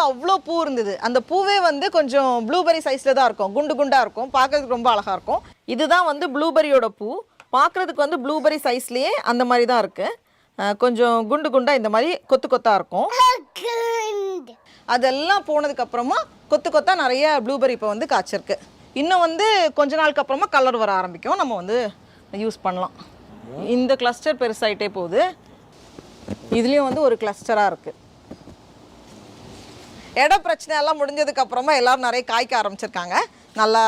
அவ்வளோ பூ இருந்தது. அந்த பூவே வந்து கொஞ்சம் ப்ளூபெரி சைஸில் தான் இருக்கும், குண்டு குண்டாக இருக்கும், பார்க்கறதுக்கு ரொம்ப அழகாக இருக்கும். இதுதான் வந்து ப்ளூபெரியோட பூ. பார்க்குறதுக்கு வந்து ப்ளூபெரி சைஸ்லேயே அந்த மாதிரி தான் இருக்குது. கொஞ்சம் குண்டு குண்டாக இந்த மாதிரி கொத்து கொத்தாக இருக்கும். அதெல்லாம் போனதுக்கப்புறமா கொத்து கொத்தாக நிறைய ப்ளூபெரி இப்போ வந்து காய்ச்சிருக்கு. இன்னும் வந்து கொஞ்ச நாளுக்கு அப்புறமா கலர் வர ஆரம்பிக்கும், நம்ம வந்து யூஸ் பண்ணலாம். இந்த கிளஸ்டர் பெருசாயிட்டே போகுது. இதுலேயும் வந்து ஒரு கிளஸ்டராக இருக்குது. இட பிரச்சனை எல்லாம் முடிஞ்சதுக்கப்புறமா எல்லோரும் நிறைய காய்க்க ஆரம்பிச்சிருக்காங்க. நல்லா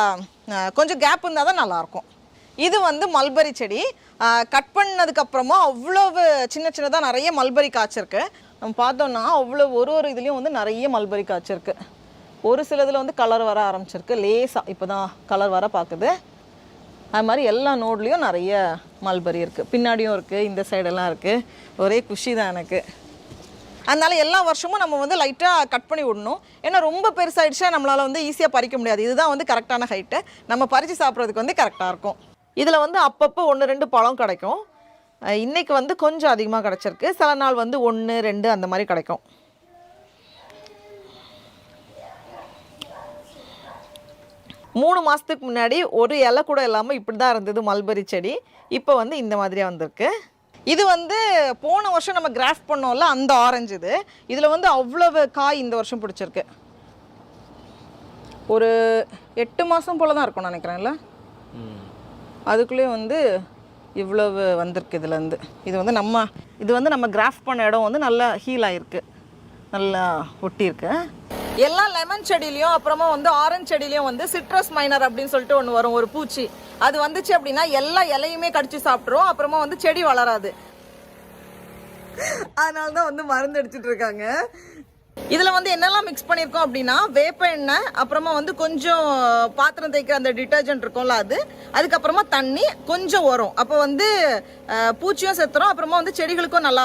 கொஞ்சம் கேப் இருந்தால் தான் நல்லாயிருக்கும். இது வந்து மல்பரி செடி. கட் பண்ணதுக்கப்புறமா அவ்வளவு சின்ன சின்னதாக நிறைய மல்பரி காய்ச்சிருக்கு. நம்ம பார்த்தோம்னா அவ்வளோ ஒரு இதுலேயும் வந்து நிறைய மல்பரி காய்ச்சிருக்கு. ஒரு சிலதில் வந்து கலர் வர ஆரம்பிச்சிருக்கு, லேசாக இப்போ தான் கலர் வர பார்க்குது. அது மாதிரி எல்லா நோட்லேயும் நிறைய மல்பரி இருக்குது. பின்னாடியும் இருக்குது, இந்த சைடெல்லாம் இருக்குது. ஒரே குஷி தான் எனக்கு. அதனால் எல்லா வருஷமும் நம்ம வந்து லைட்டாக கட் பண்ணி விடணும். ஏன்னா ரொம்ப பெருசாகிடுச்சா நம்மளால் வந்து ஈஸியாக பறிக்க முடியாது. இதுதான் வந்து கரெக்டான ஹைட்டு, நம்ம பறித்து சாப்பிட்றதுக்கு வந்து கரெக்டாக இருக்கும். இதில் வந்து அப்பப்போ 1-2 பழம் கிடைக்கும். இன்றைக்கி வந்து கொஞ்சம் அதிகமாக கிடச்சிருக்கு. சில நாள் வந்து 1-2 அந்த மாதிரி கிடைக்கும். மூணு மாதத்துக்கு முன்னாடி ஒரு இலை கூட இல்லாமல் இப்படி தான் இருந்தது மல்பரி செடி. இப்போ வந்து இந்த மாதிரியாக வந்திருக்கு. இது வந்து போன வருஷம் நம்ம கிராஃப்ட் பண்ணோம்ல, அந்த ஆரஞ்சு இது. இதில் வந்து அவ்வளவு காய் இந்த வருஷம் பிடிச்சிருக்கு. ஒரு 8 மாதம் போல் தான் இருக்கும்னு நினைக்கிறேன்ல. அதுக்குள்ளேயே வந்து இவ்வளவு வந்திருக்கு இதுலேருந்து. இது வந்து நம்ம கிராஃப்ட் பண்ண இடம் வந்து நல்லா ஹீல் ஆகிருக்கு, நல்லா ஒட்டியிருக்கு. எல்லா லெமன் செடியிலையும் அப்புறமா வந்து ஆரஞ்சு செடியிலையும் வந்து சிட்ரஸ் மைனர் அப்படின்னு சொல்லிட்டு ஒன்று வரும், ஒரு பூச்சி. அது வந்துச்சு அப்படின்னா எல்லா இலையுமே கடிச்சு சாப்பிட்ரும். அப்புறமா வந்து செடி வளராது. அதனால தான் வந்து மருந்து அடிச்சுட்டு இருக்காங்க. இதில் வந்து என்னெல்லாம் மிக்ஸ் பண்ணியிருக்கோம் அப்படின்னா, வேப்ப எண்ணெய், அப்புறமா வந்து கொஞ்சம் பாத்திரம் தேய்க்கிற அந்த டிட்டர்ஜென்ட் இருக்கும்ல அது, அதுக்கப்புறமா தண்ணி, கொஞ்சம் உரம். அப்போ வந்து பூச்சியும் செத்துரும், அப்புறமா வந்து செடிகளுக்கும் நல்லா